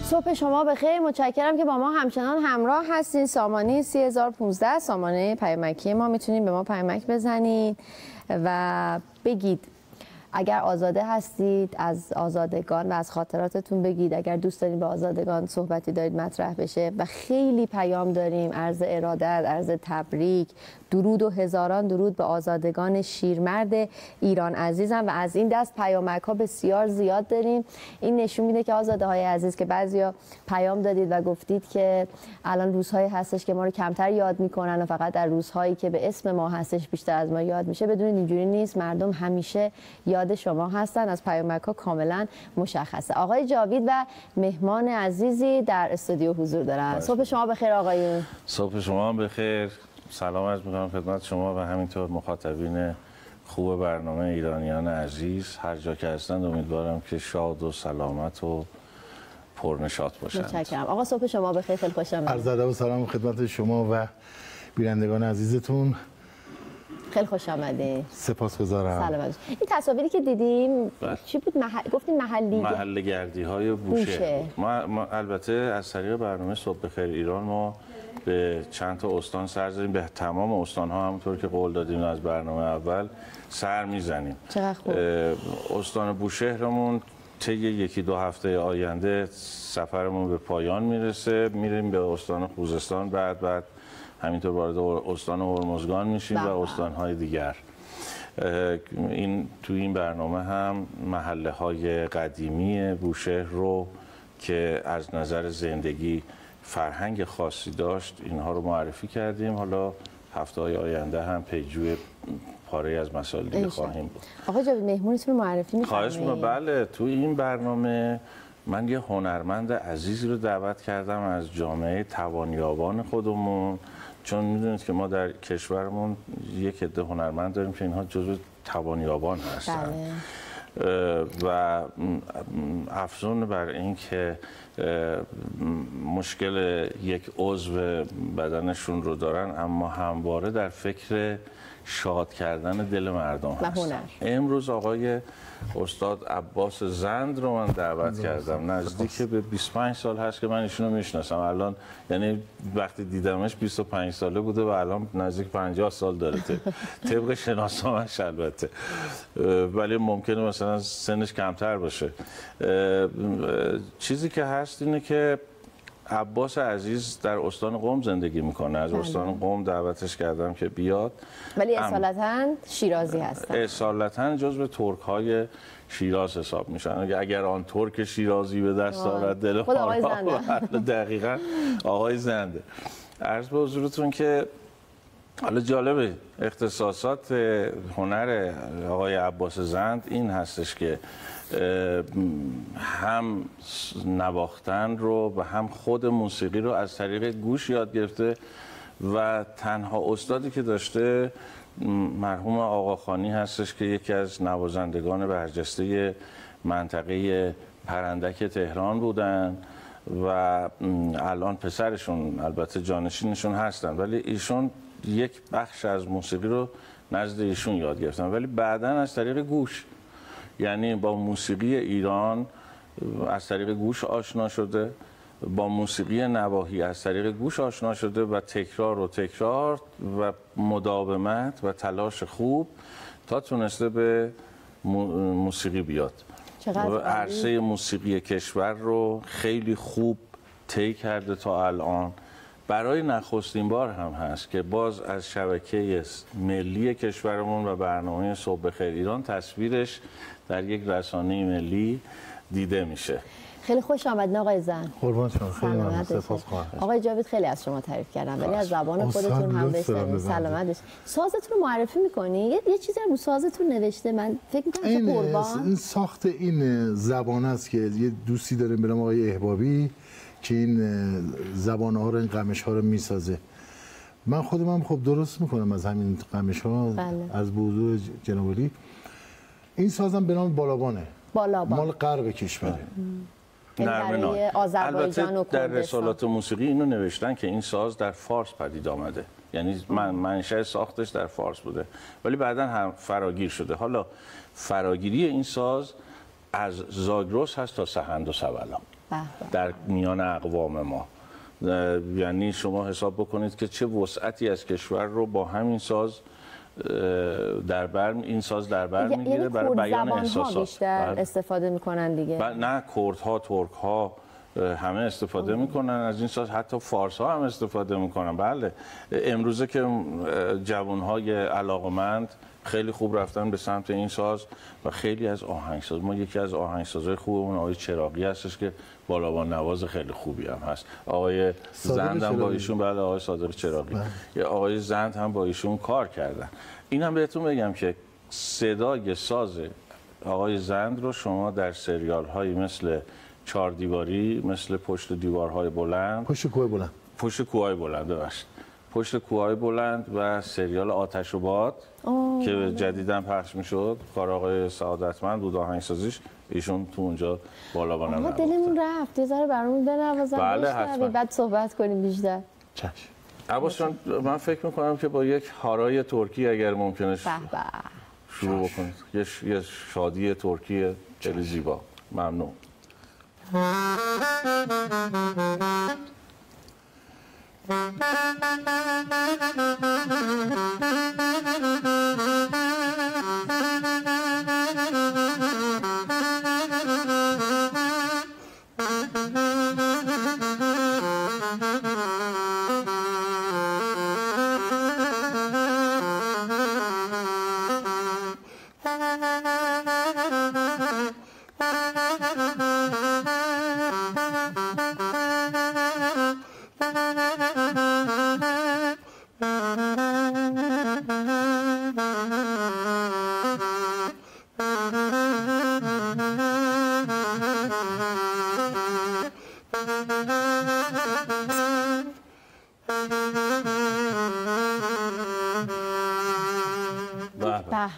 صبح شما بخیر. متشکرم که با ما همچنان همراه هستین. سامانه 3015 سامانه پیامکی ما، میتونید به ما پیامک بزنید و بگید اگر آزاده هستید از آزادگان و از خاطراتتون بگید. اگر دوست دارید به آزادگان صحبتی دارید مطرح بشه. و خیلی پیام داریم، عرض ارادت، عرض تبریک، درود و هزاران درود به آزادگان شیرمرد ایران عزیزم. و از این دست پیامک ها بسیار زیاد داریم. این نشون میده که آزاده های عزیز که بعضیا پیام دادید و گفتید که الان روزهایی هستش که ما رو کمتر یاد میکنن و فقط در روزهایی که به اسم ما هستش بیشتر از ما یاد میشه. بدونید اینجوری نیست، مردم همیشه یاد شما هستن. از پیامک ها کاملا مشخصه. آقای جاوید و مهمان عزیزی در استودیو حضور دارن. صبح شما بخیر آقایون. صبح شما بخیر. سلام عرض می‌کنم خدمت شما و همینطور مخاطبین خوب برنامه ایرانیان عزیز. هر جا که هستند امیدوارم که شاد و سلامت و پرنشاط باشند. متشکرم. آقا صبح شما بخیر. خیلی خوش آمدید. عرض ادب و سلام خدمت شما و بینندگان عزیزتون. خیلی خوش آمدید. سپاسگزارم. سلامت. این تصاویری که دیدیم چی بود؟ گفتین محله گردی های بوشه. ما البته از طریق برنامه صبح بخیر ایران ما به چند تا استان سر زدیم، به تمام استان ها همونطور که قول دادیم از برنامه اول سر میزنیم. چقدر خوب. استان بوشهرمون طی یکی دو هفته آینده سفرمون به پایان میرسه. میریم به استان خوزستان، بعد همینطور وارد استان هرمزگان میشیم و استان‌های دیگر. تو این برنامه هم محله های قدیمی بوشهر رو که از نظر زندگی فرهنگ خاصی داشت اینها رو معرفی کردیم. حالا هفته‌های آینده هم پیجوی پاره از مسائل دیگه خواهیم بود. آقا جاوید مهمونتون رو معرفی می‌کنید؟ خواهش می‌کنم. بله، تو این برنامه من یه هنرمند عزیزی رو دعوت کردم از جامعه توانیابان خودمون، چون میدونید که ما در کشورمون یک عده هنرمند داریم که اینها جزو توانیابان هستن. و افزون بر این که مشکل یک عضو بدنشون رو دارن، اما همواره در فکر شاد کردن دل مردم هستن. امروز آقای استاد عباس زند رو من دعوت کردم. نزدیک به 25 سال هست که من ایشون رو میشناسم. الان یعنی وقتی دیدمش 25 ساله بوده و الان نزدیک 50 سال داره طبق شناسنامه‌اش البته، ولی ممکنه مثلا سنش کمتر باشه. چیزی که هست اینه که عباس عزیز در استان قم زندگی میکنه. از استان قم دعوتش کردم که بیاد، ولی اصالتاً شیرازی هستن. اصالتاً جزو ترک های شیراز حساب میشن. اگر آن ترک شیرازی به دست آورد دل خود آقای زنده. دقیقاً آقای زنده. عرض به حضورتون که حالا جالبه اختصاصات هنر آقای عباس زند این هستش که هم نواختن رو و هم خود موسیقی رو از طریق گوش یاد گرفته و تنها استادی که داشته مرحوم آقاخانی هستش که یکی از نوازندگان برجسته منطقه پرندک تهران بودن و الان پسرشون البته جانشینشون هستن، ولی ایشون یک بخش از موسیقی رو نزد ایشون یاد گرفتن، ولی بعداً از طریق گوش، یعنی با موسیقی ایران از طریق گوش آشنا شده، با موسیقی نواحی از طریق گوش آشنا شده و تکرار و تکرار و مداومت و تلاش خوب تا تونسته به موسیقی بیاد. عرصه موسیقی کشور رو خیلی خوب طی کرده تا الان. برای نخستین بار هم هست که باز از شبکه ملی کشورمون و برنامه صبح بخیر ایران تصویرش در یک رسانه ملی دیده میشه. خیلی خوش آمدید آقای زند. قربان شما. خیلی ممنون. سپاسگزارم. آقای جاوید خیلی از شما تعریف کردم، ولی از زبان خودتون هم بشنویم. سلامت باشید. سازتون رو معرفی می‌کنی؟ یه چیزی رو سازتون نوشته، من فکر می‌کنم که قربان این ساخت این زبان است که یه دوستی داریم به نام آقای احبابی که این زبان‌ها رو، این قمش‌ها رو میسازه. من خودم هم خب درست میکنم از همین قمش‌ها. از بوضوع جناب علی. این سازم به نام بالابانه. بالابان. مال غرب کشوره. نرمنای. البته در رسالات موسیقی اینو نوشتن که این ساز در فارس پدید آمده، یعنی منشأ ساختش در فارس بوده، ولی بعدا هم فراگیر شده. حالا فراگیری این ساز از زاگرس هست تا سهند و سبلان. در میان اقوام ما. یعنی شما حساب بکنید که چه وسعتی از کشور رو با همین ساز در بر میگیره برای بیان احساسات. بیشتر استفاده میکنن دیگه. نه، کردها، ترکها همه استفاده میکنن از این ساز، حتی فارس ها هم استفاده میکنن. بله، امروزه که جوانهای علاقمند خیلی خوب رفتن به سمت این ساز و خیلی از آهنگساز، ما یکی از آهنگسازهای خوبمون آقای چراغی هستش که بالابان نواز خیلی خوبی هم هست. آقای زند هم با ایشون، بله آقای صادق چراغی، یا آقای زند هم با ایشون کار کردن. این هم بهتون بگم که صدای ساز آقای زند رو شما در سریال هایی مثل چهار دیواری، مثل پشت دیوارهای بلند، پشت کوههای بلند و سریال آتش و باد که جدیداً پخش میشد، کار آقای سعادتمند بود آهنگسازیش، ایشون تو اونجا بالا بانم نبود. دلمون رفت یه ذره برامون بنوازن. بله حتما. بعد صحبت کنیم بیشتر. چشم. عباس جان، من فکر میکنم که با یک هارای ترکی اگر ممکنه شروع بکنید، یه شادی ترکی خیلی زیبا. ممنون.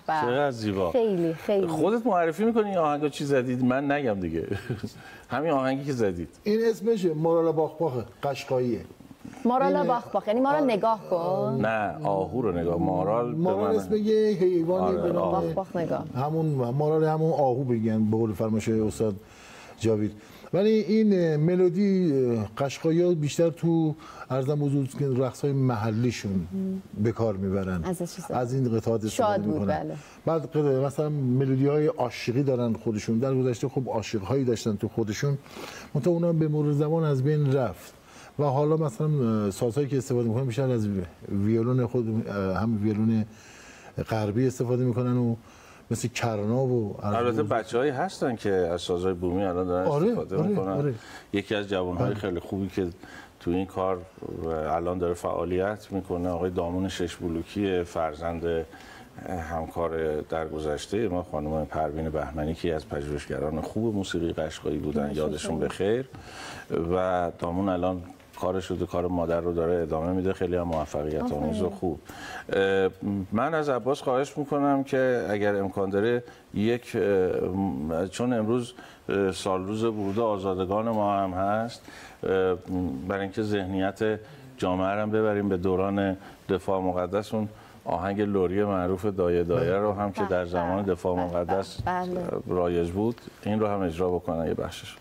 چقدر زیبا. خیلی خیلی. خودت معرفی میکنی این آهنگو چی زدید؟ من نگم دیگه. همین آهنگی که زدید. این اسمش مارال باخباخه، قشقاییه. مارال باخباخ یعنی ما رو نگاه کن. نه، آهو رو نگاه. مارال اسم یه حیوانی به نام باخباخ نگاه. همون مارال، همون آهو بگن به قول فرمایش استاد جاوید. ولی این ملودی قشقایی‌ها بیشتر تو ارزم حضور که رقص‌های محلیشون به کار میبرن، از این قطعات استفاده میکنن. بعد مثلا ملودی‌های عاشقی دارن خودشون، در گذشته خب عاشق‌هایی داشتن تو خودشون، منتها اونا به مرور زمان از بین رفت و حالا مثلا سازهایی که استفاده میکنن بیشتر از ویولون خود، هم ویولون غربی استفاده میکنن و مثل کرنا و البته بچه‌هایی هستن که از سازهای بومی الان دارن استفاده میکنن. یکی از جوان‌های خیلی خوبی که تو این کار الان داره فعالیت میکنه آقای دامون شش بلوکی، فرزند همکار در گذشته ما خانم پروین بهمنی که از پژوهشگران خوب موسیقی قشقایی بودن، یادشون بخیر. و دامون الان کارش رو، کار مادر رو داره ادامه میده، خیلی هم موفقیت آمیز و خوب. من از عباس خواهش میکنم که اگر امکان داره چون امروز سال روز ورود آزادگان ما هم هست، برای اینکه ذهنیت جامعه رو ببریم به دوران دفاع مقدس، اون آهنگ لوری معروف دایه دایه رو هم که در زمان دفاع مقدس رایج بود، این رو هم اجرا بکنن یه بخشش.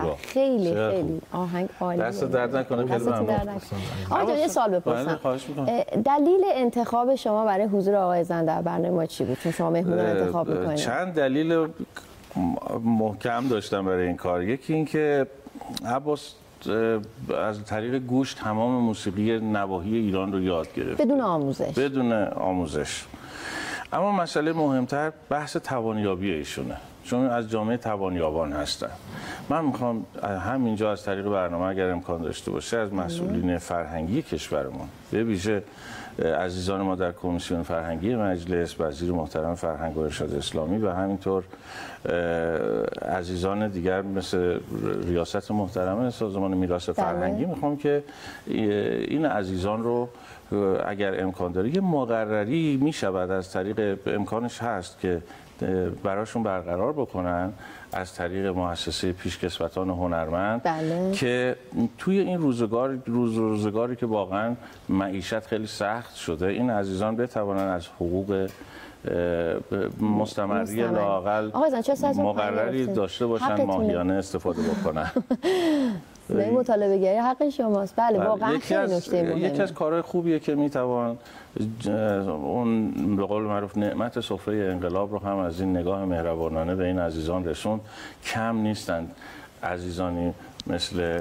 زیبا. خیلی آهنگ عالیه. دست درد نکنه. خیلی ممنون. آقا جان یه سوال بپرسم. دلیل انتخاب شما برای حضور آقای زند در برنامه ما چی بود؟ چون شما مهمون رو انتخاب می‌کنید. چند دلیل محکم داشتم برای این کار. یکی این که عباس از طریق گوش تمام موسیقی نواحی ایران رو یاد گرفت بدون آموزش. اما مسئله مهمتر بحث توانیابی ایشونه، چون از جامعه توانیابان هستن. من میخوام همینجا از طریق برنامه اگر امکان داشته باشه از مسئولین فرهنگی کشورمون، به ویژه عزیزان ما در کمیسیون فرهنگی مجلس، وزیر محترم فرهنگ و ارشاد اسلامی و همینطور عزیزان دیگر مثل ریاست محترم سازمان میراث فرهنگی، میخوام که این عزیزان رو اگر امکان داره یه مقرری میشود از طریق امکانش هست که براشون برقرار بکنن از طریق مؤسسه پیشکسوتان هنرمند که توی این روزگاری که واقعا معیشت خیلی سخت شده این عزیزان بتوانن از حقوق مستمری لااقل مقرری داشته باشن، ماهیانه استفاده بکنن. به مطالبه گری حق شماست. بله واقعا خیلی نکته مهمه. یکی از کارهای خوبیه که میتوان اون به قول معروف نعمت سفره انقلاب رو هم از این نگاه مهربانانه به این عزیزان رسوند. کم نیستند عزیزانی مثل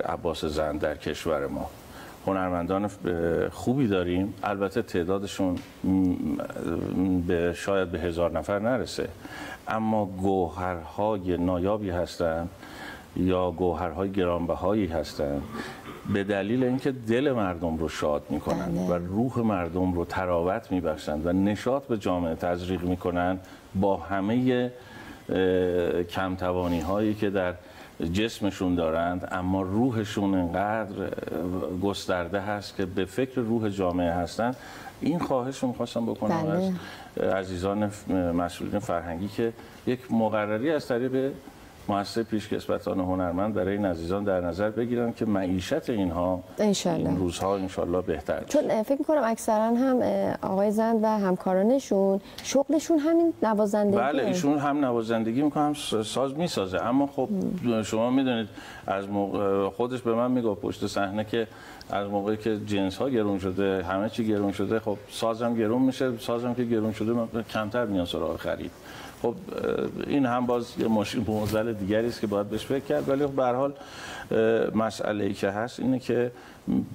عباس زند در کشور ما. هنرمندان خوبی داریم، البته تعدادشون شاید به 1000 نفر نرسه، اما گوهرهای نایابی هستند یا گوهرهای گرانبهایی هستند به دلیل اینکه دل مردم رو شاد میکنن و روح مردم رو تراوت میبخشند و نشاط به جامعه تزریق میکنن با همه کمتوانی هایی که در جسمشون دارند، اما روحشون انقدر گسترده هست که به فکر روح جامعه هستند. این خواهش رو میخواستم بکنم از عزیزان مسئولین فرهنگی که یک مقرری از طریق مؤسسه پیشکسوتان هنرمند برای این عزیزان در نظر بگیرن که معیشت اینها این روزها انشالله بهتر بشه. چون فکر می‌کنم اکثرا هم آقای زند و همکارانشون شغلشون همین نوازندگی. بله ایشون هم نوازندگی میکنه هم ساز میسازه، اما خب شما میدونید از خودش به من میگه پشت صحنه که از موقعی که جنس ها گرون شده همه چی گرون شده، خب سازم گرون میشه، سازم که گرون شده کمتر میان سراغ خرید. خب این هم باز یه معضل دیگری است که باید بهش فکر کرد، ولی به هر حال مسئله‌ای که هست اینه که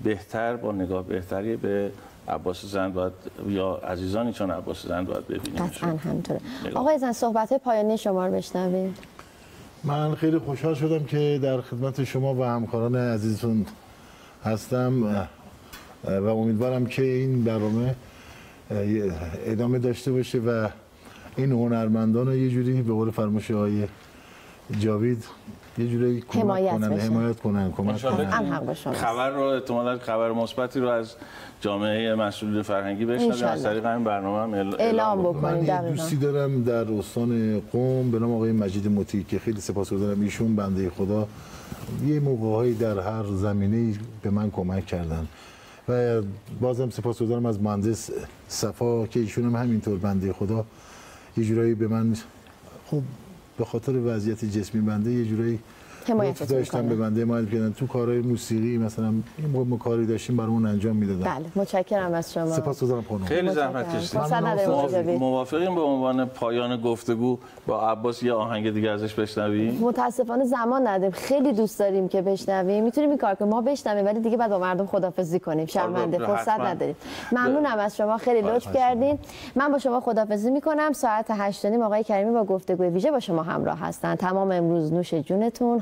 بهتر با نگاه بهتری به عباس زند باید یا عزیزانی چون عباس زند باید ببینیم. قطعاً همینطوره. آقای زند صحبت پایانی شما رو بشنویم. من خیلی خوشحال شدم که در خدمت شما و همکاران عزیزتون هستم و امیدوارم که این برنامه ادامه داشته باشه و این هنرمندان رو یه جوری به قول فرمایش آقای جاوید یه جوری حمایت کنن کمک کنن. خبر رو احتمالاً خبر مثبتی رو از جامعه مسئولین فرهنگی بشنویم، از طریق این برنامه هم اعلام بکنید. من دوستی دارم در استان قم به نام آقای مجید مطیع که خیلی سپاسگزارم، ایشون بنده خدا یه موقع‌هایی در هر زمینه‌ای به من کمک کردن و بازم سپاسگزارم از مهندس صفا که ایشون هم همینطور بنده خدا یه جورایی به من خوب به خاطر وضعیت جسمی بنده یه جورایی حمایت داشتن به بنده حمایت کردن تو کارهای موسیقی مثلا این موقع کاری داشتیم برامون انجام میدادن. بله متشکرم از شما. سپاسگزارم خانم. خیلی زحمت کشیدید. موافقیم به عنوان پایان گفتگو با عباس یه آهنگ دیگه ازش بشنویم؟ متاسفانه زمان نداریم، خیلی دوست داریم که بشنویم. میتونیم این کار کنیم ما بشنویم ولی دیگه بعد با مردم خداحافظی کنیم، شرمنده فرصت نداریم. ممنونم از شما، خیلی لطف کردین. من با شما خداحافظی میکنم. ساعت 8:30 آقای کریمی با گفتگوی ویژه با شما همراه هستن. تمام امروز نوش جونتون.